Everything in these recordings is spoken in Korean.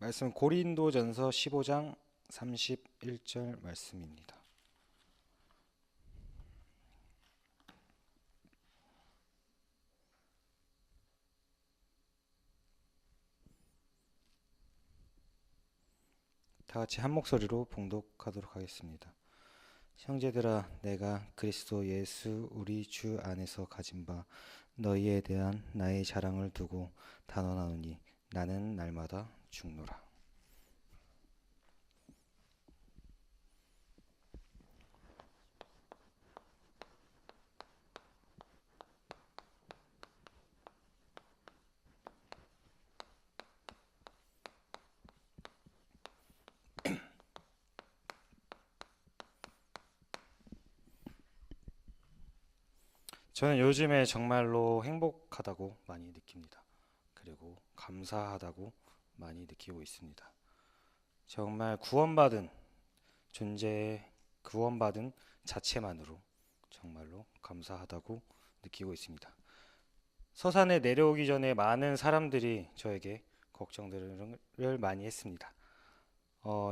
말씀 고린도전서 15장 31절 말씀입니다. 다 같이 한 목소리로 봉독하도록 하겠습니다. 형제들아, 내가 그리스도 예수 우리 주 안에서 가진 바 너희에 대한 나의 자랑을 두고 단언하노니 나는 날마다 죽노라. 저는 요즘에 정말로 행복하다고 많이 느낍니다. 그리고 감사하다고 많이 느끼고 있습니다. 정말 구원받은 존재에 구원받은 자체만으로 정말로 감사하다고 느끼고 있습니다. 서산에 내려오기 전에 많은 사람들이 저에게 걱정들을 많이 했습니다.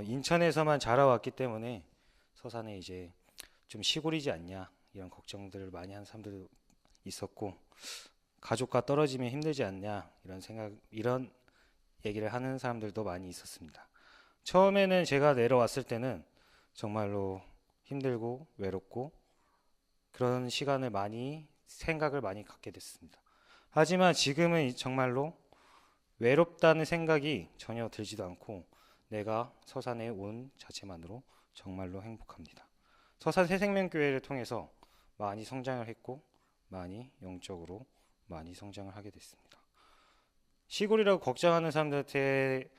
인천에서만 자라왔기 때문에 서산에 이제 좀 시골이지 않냐 이런 걱정들을 많이 한 사람들도 있었고, 가족과 떨어지면 힘들지 않냐 이런 얘기를 하는 사람들도 많이 있었습니다. 처음에는 제가 내려왔을 때는 정말로 힘들고 외롭고 그런 생각을 많이 갖게 됐습니다. 하지만 지금은 정말로 외롭다는 생각이 전혀 들지도 않고 내가 서산에 온 자체만으로 정말로 행복합니다. 서산 새생명교회를 통해서 많이 성장을 했고 많이 영적으로 많이 성장을 하게 됐습니다. 시골이라고 걱정하는 사람들한테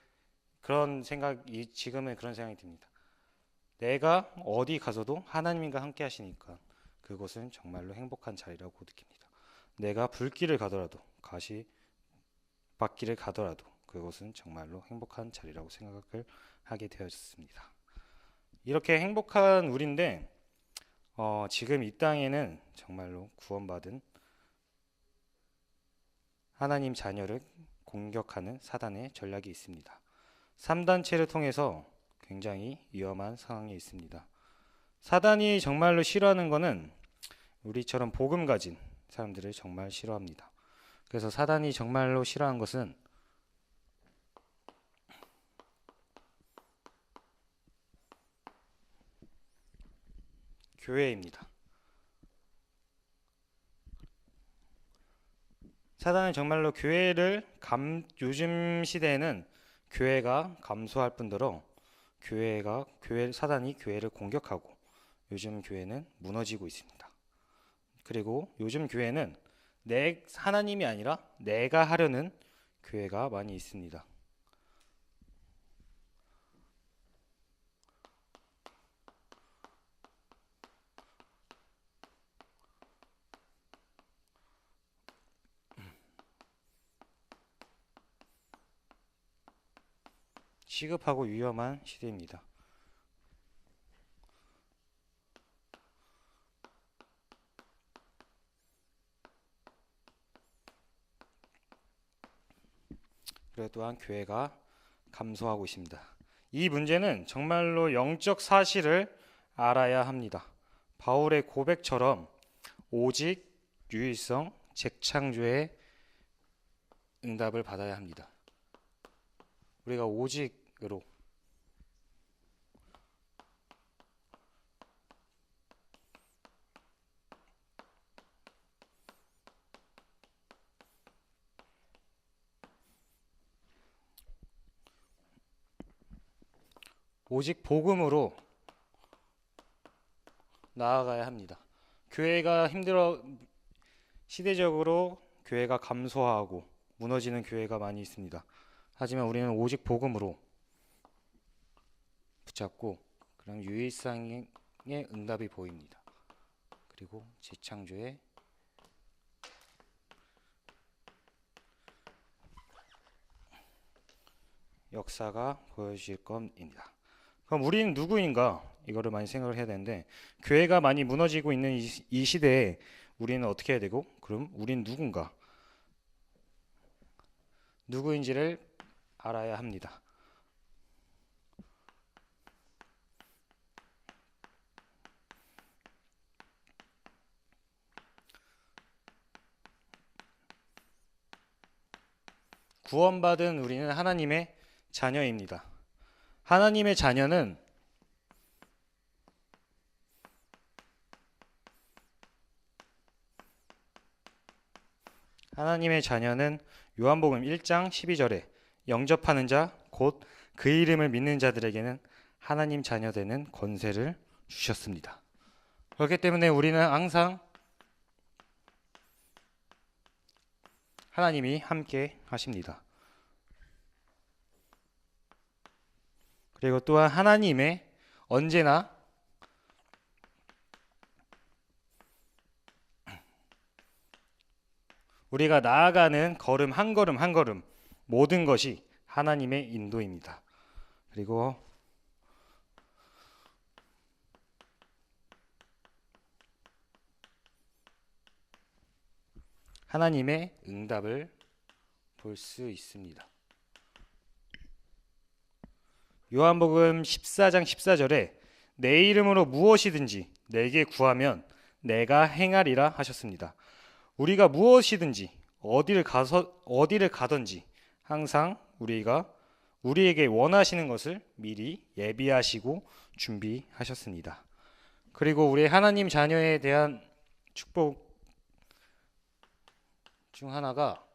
지금은 그런 생각이 듭니다. 내가 어디 가서도 하나님과 함께 하시니까 그곳은 정말로 행복한 자리라고 느낍니다. 내가 불길을 가더라도 가시밭길을 가더라도 그곳은 정말로 행복한 자리라고 생각을 하게 되었습니다. 이렇게 행복한 우리인데 지금 이 땅에는 정말로 구원받은 하나님 자녀를 공격하는 사단의 전략이 있습니다. 3단체를 통해서 굉장히 위험한 상황에 있습니다. 사단이 정말로 싫어하는 것은 우리처럼 복음 가진 사람들을 정말 싫어합니다. 그래서 사단이 정말로 싫어하는 것은 교회입니다. 사단은 정말로 요즘 시대에는 교회가 감소할 뿐더러 사단이 교회를 공격하고 요즘 교회는 무너지고 있습니다. 그리고 요즘 교회는 하나님이 아니라 내가 하려는 교회가 많이 있습니다. 시급하고 위험한 시대입니다. 그래 또한 교회가 감소하고 있습니다. 이 문제는 정말로 영적 사실을 알아야 합니다. 바울의 고백처럼 오직 유일성 재창조의 응답을 받아야 합니다. 우리가 오직으로 오직 복음으로 나아가야 합니다. 시대적으로 교회가 감소하고 무너지는 교회가 많이 있습니다. 하지만 우리는 오직 복음으로 붙잡고 그럼 유일성의 응답이 보입니다. 그리고 재창조의 역사가 보여질 겁니다. 그럼 우리는 누구인가? 이거를 많이 생각을 해야 되는데, 교회가 많이 무너지고 있는 이 시대에 우리는 어떻게 해야 되고, 그럼 우리는 누구인지를 알아야 합니다. 구원받은 우리는 하나님의 자녀입니다. 하나님의 자녀는 요한복음 1장 12절에 영접하는 자 곧 그 이름을 믿는 자들에게는 하나님 자녀 되는 권세를 주셨습니다. 그렇기 때문에 우리는 항상 하나님이 함께 하십니다. 그리고 또한 하나님의 언제나 우리가 나아가는 걸음 한 걸음 한 걸음 모든 것이 하나님의 인도입니다. 그리고 하나님의 응답을 볼 수 있습니다. 요한복음 14장 14절에 내 이름으로 무엇이든지 내게 구하면 내가 행하리라 하셨습니다. 우리가 무엇이든지 어디를 가든지 항상 우리에게 원하시는 것을 미리 예비하시고 준비하셨습니다. 그리고 우리 하나님 자녀에 대한 축복 중 하나가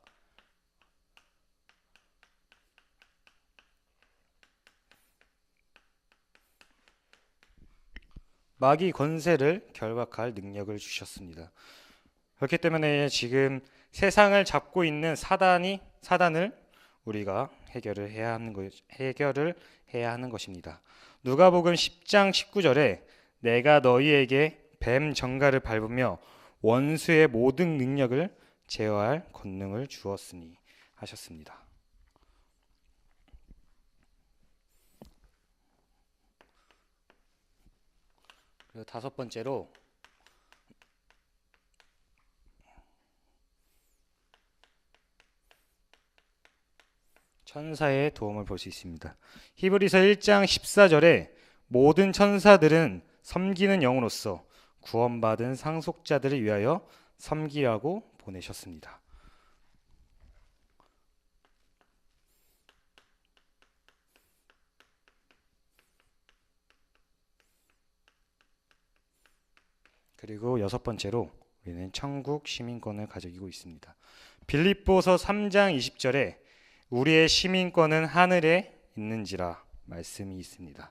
마귀 권세를 결박할 능력을 주셨습니다. 그렇기 때문에 지금 세상을 잡고 있는 사단을 우리가 해결을 해야 하는 것입니다. 누가복음 10장 19절에 내가 너희에게 뱀 정갈을 밟으며 원수의 모든 능력을 제어할 권능을 주었으니 하셨습니다. 그리고 다섯 번째로 천사의 도움을 볼 수 있습니다. 히브리서 1장 14절에 모든 천사들은 섬기는 영으로서 구원받은 상속자들을 위하여 섬기라고 보내셨습니다. 그리고 여섯 번째로 우리는 천국 시민권을 가지고 있습니다. 빌립보서 3장 20절에 우리의 시민권은 하늘에 있는지라 말씀이 있습니다.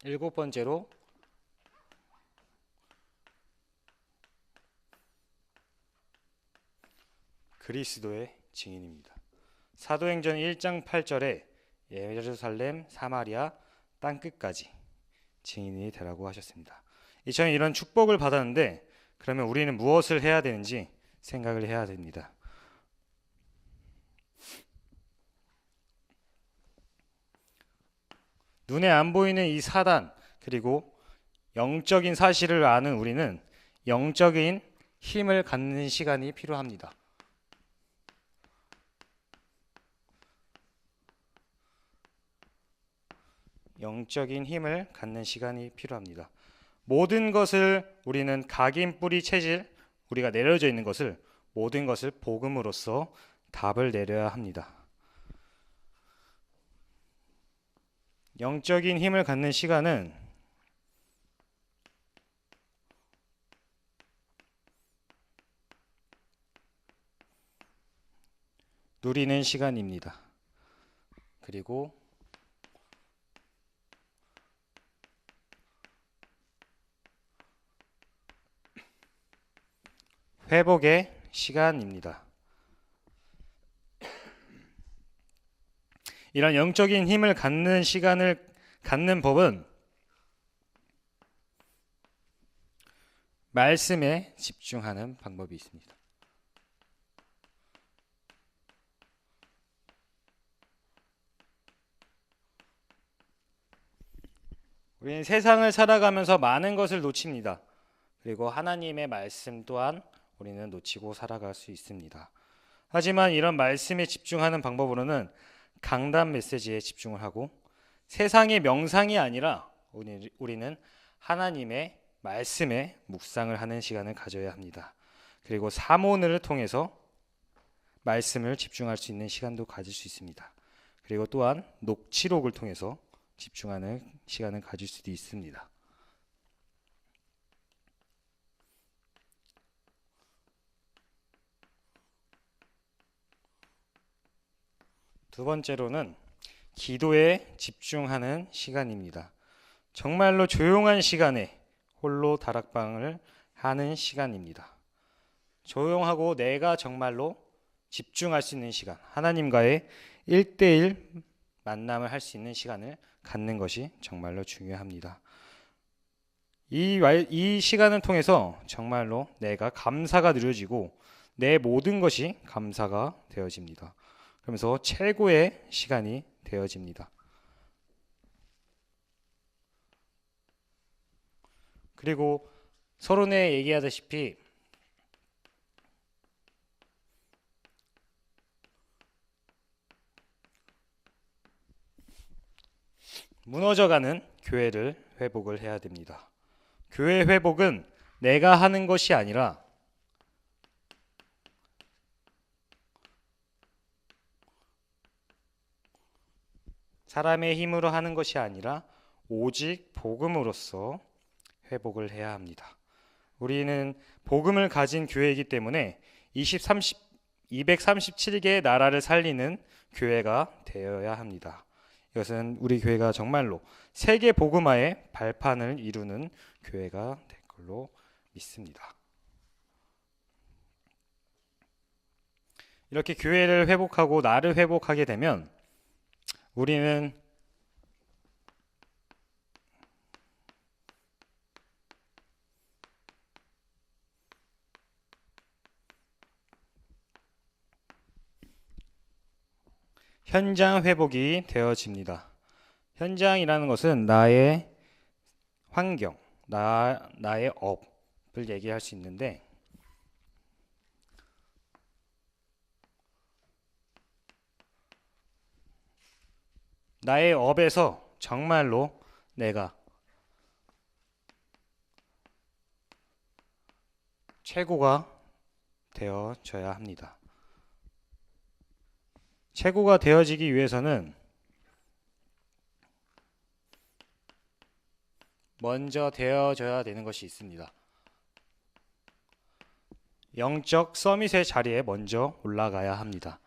일곱 번째로 그리스도의 증인입니다. 사도행전 1장 8절에 예루살렘, 사마리아, 땅끝까지 증인이 되라고 하셨습니다. 저는 이런 축복을 받았는데 그러면 우리는 무엇을 해야 되는지 생각을 해야 됩니다. 눈에 안 보이는 이 사단 그리고 영적인 사실을 아는 우리는 영적인 힘을 갖는 시간이 필요합니다. 영적인 힘을 갖는 시간이 필요합니다. 모든 것을 우리는 각인 뿌리 체질 우리가 내려져 있는 것을 모든 것을 복음으로써 답을 내려야 합니다. 영적인 힘을 갖는 시간은 누리는 시간입니다. 그리고 회복의 시간입니다. 이런 영적인 힘을 갖는 시간을 갖는 법은 말씀에 집중하는 방법이 있습니다. 우리는 세상을 살아가면서 많은 것을 놓칩니다. 그리고 하나님의 말씀 또한 우리는 놓치고 살아갈 수 있습니다. 하지만 이런 말씀에 집중하는 방법으로는 강단 메시지에 집중을 하고 세상의 명상이 아니라 우리는 하나님의 말씀에 묵상을 하는 시간을 가져야 합니다. 그리고 사모를 통해서 말씀을 집중할 수 있는 시간도 가질 수 있습니다. 그리고 또한 녹취록을 통해서 집중하는 시간을 가질 수도 있습니다. 두 번째로는 기도에 집중하는 시간입니다. 정말로 조용한 시간에 홀로 다락방을 하는 시간입니다. 조용하고 내가 정말로 집중할 수 있는 시간, 하나님과의 1대1 만남을 할 수 있는 시간을 갖는 것이 정말로 중요합니다. 이 시간을 통해서 정말로 내가 감사가 누려지고 내 모든 것이 감사가 되어집니다. 그러면서 최고의 시간이 되어집니다. 그리고 서론에 얘기하다시피 무너져가는 교회를 회복을 해야 됩니다. 교회 회복은 내가 하는 것이 아니라 사람의 힘으로 하는 것이 아니라 오직 복음으로써 회복을 해야 합니다. 우리는 복음을 가진 교회이기 때문에 237개의 나라를 살리는 교회가 되어야 합니다. 이것은 우리 교회가 정말로 세계 복음화의 발판을 이루는 교회가 될 걸로 믿습니다. 이렇게 교회를 회복하고 나를 회복하게 되면 우리는 현장 회복이 되어집니다. 현장이라는 것은 나의 환경, 나의 업을 얘기할 수 있는데 나의 업에서 정말로 내가 최고가 되어져야 합니다. 최고가 되어지기 위해서는 먼저 되어져야 되는 것이 있습니다. 영적 서밋의 자리에 먼저 올라가야 합니다.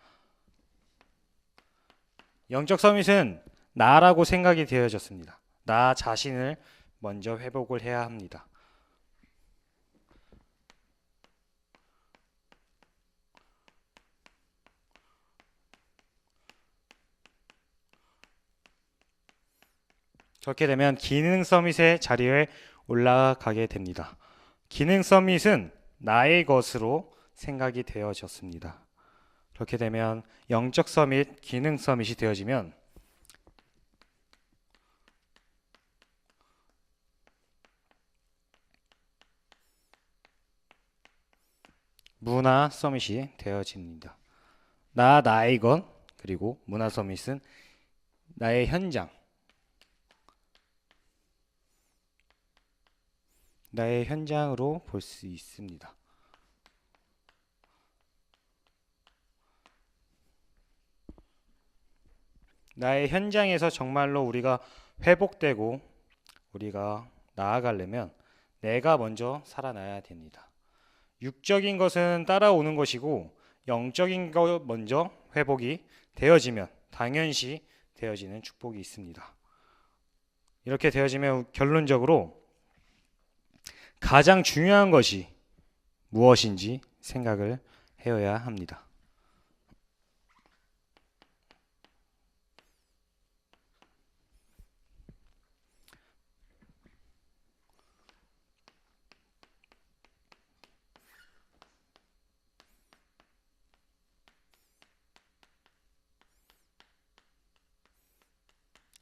영적 서밋은 나라고 생각이 되어졌습니다. 나 자신을 먼저 회복을 해야 합니다. 그렇게 되면 기능 서밋의 자리에 올라가게 됩니다. 기능 서밋은 나의 것으로 생각이 되어졌습니다. 그렇게 되면 영적 서밋, 기능 서밋이 되어지면 문화 서밋이 되어집니다. 나의 것, 그리고 문화 서밋은 나의 현장, 나의 현장으로 볼 수 있습니다. 나의 현장에서 정말로 우리가 회복되고 우리가 나아가려면 내가 먼저 살아나야 됩니다. 육적인 것은 따라오는 것이고 영적인 것 먼저 회복이 되어지면 당연시 되어지는 축복이 있습니다. 이렇게 되어지면 결론적으로 가장 중요한 것이 무엇인지 생각을 해야 합니다.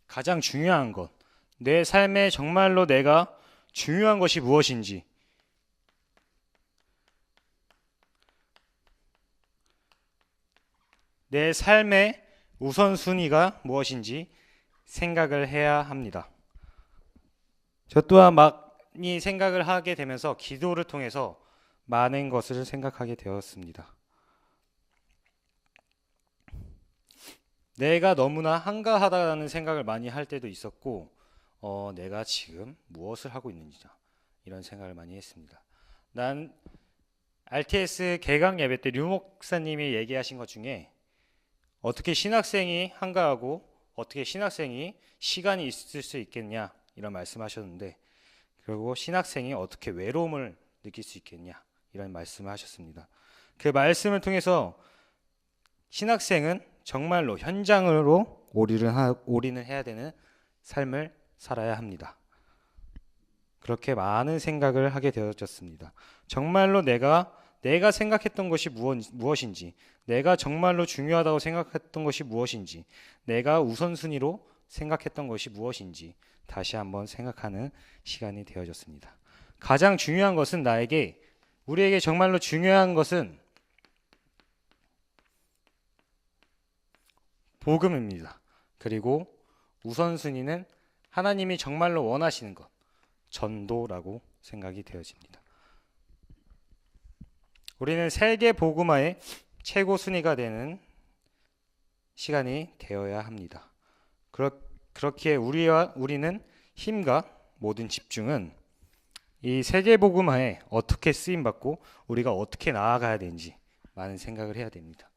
가장 중요한 것, 내 삶에 정말로 내가 중요한 것이 무엇인지, 내 삶의 우선순위가 무엇인지 생각을 해야 합니다. 저 또한 많이 생각을 하게 되면서 기도를 통해서 많은 것을 생각하게 되었습니다. 내가 너무나 한가하다는 생각을 많이 할 때도 있었고, 내가 지금 무엇을 하고 있는지 이런 생각을 많이 했습니다. 난 RTS 개강 예배 때 류 목사님이 얘기하신 것 중에 어떻게 신학생이 한가하고 어떻게 신학생이 시간이 있을 수 있겠냐 이런 말씀하셨는데, 그리고 신학생이 어떻게 외로움을 느낄 수 있겠냐 이런 말씀을 하셨습니다. 그 말씀을 통해서 신학생은 정말로 현장으로 올인해야 되는 삶을 살아야 합니다. 그렇게 많은 생각을 하게 되어졌습니다. 정말로 내가 생각했던 것이 무엇인지, 내가 정말로 중요하다고 생각했던 것이 무엇인지, 내가 우선순위로 생각했던 것이 무엇인지 다시 한번 생각하는 시간이 되어졌습니다. 가장 중요한 것은 우리에게 정말로 중요한 것은 복음입니다. 그리고 우선순위는 하나님이 정말로 원하시는 것, 전도라고 생각이 되어집니다. 우리는 세계 복음화의 최고 순위가 되는 시간이 되어야 합니다. 그렇기에 우리는 힘과 모든 집중은 이 세계 복음화에 어떻게 쓰임 받고 우리가 어떻게 나아가야 되는지 많은 생각을 해야 됩니다.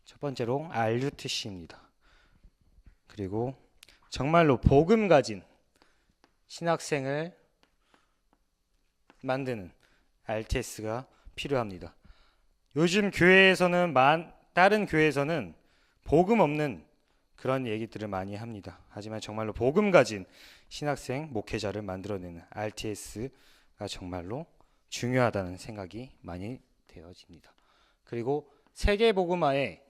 첫 번째로 RUTC입니다. 그리고 정말로 복음 가진 신학생을 만드는 RTS가 필요합니다. 요즘 다른 교회에서는 복음 없는 그런 얘기들을 많이 합니다. 하지만 정말로 복음 가진 신학생 목회자를 만들어내는 RTS가 정말로 중요하다는 생각이 많이 되어집니다. 그리고 세계 복음화의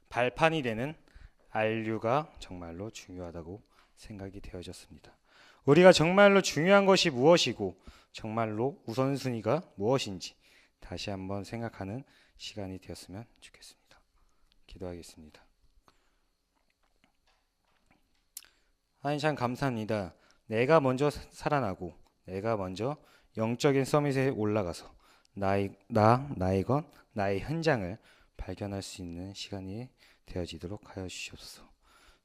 발판이 되는 RU가 정말로 중요하다고 생각이 되어졌습니다. 우리가 정말로 중요한 것이 무엇이고 정말로 우선순위가 무엇인지 다시 한번 생각하는 시간이 되었으면 좋겠습니다. 기도하겠습니다. 하나님 참 감사합니다. 내가 먼저 살아나고 내가 먼저 영적인 서밋에 올라가서 나의 현장을 발견할 수 있는 시간이 되어지도록 하여 주시옵소서.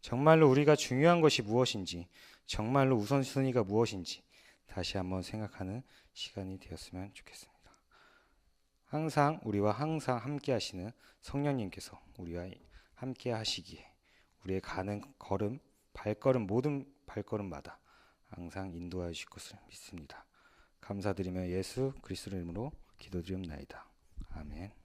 정말로 우리가 중요한 것이 무엇인지, 정말로 우선순위가 무엇인지 다시 한번 생각하는 시간이 되었으면 좋겠습니다. 우리와 항상 함께 하시는 성령님께서 우리와 함께 하시기에 우리의 가는 모든 발걸음마다 항상 인도하여 주실 것을 믿습니다. 감사드리며 예수 그리스도의 이름으로 기도드리옵나이다. 아멘.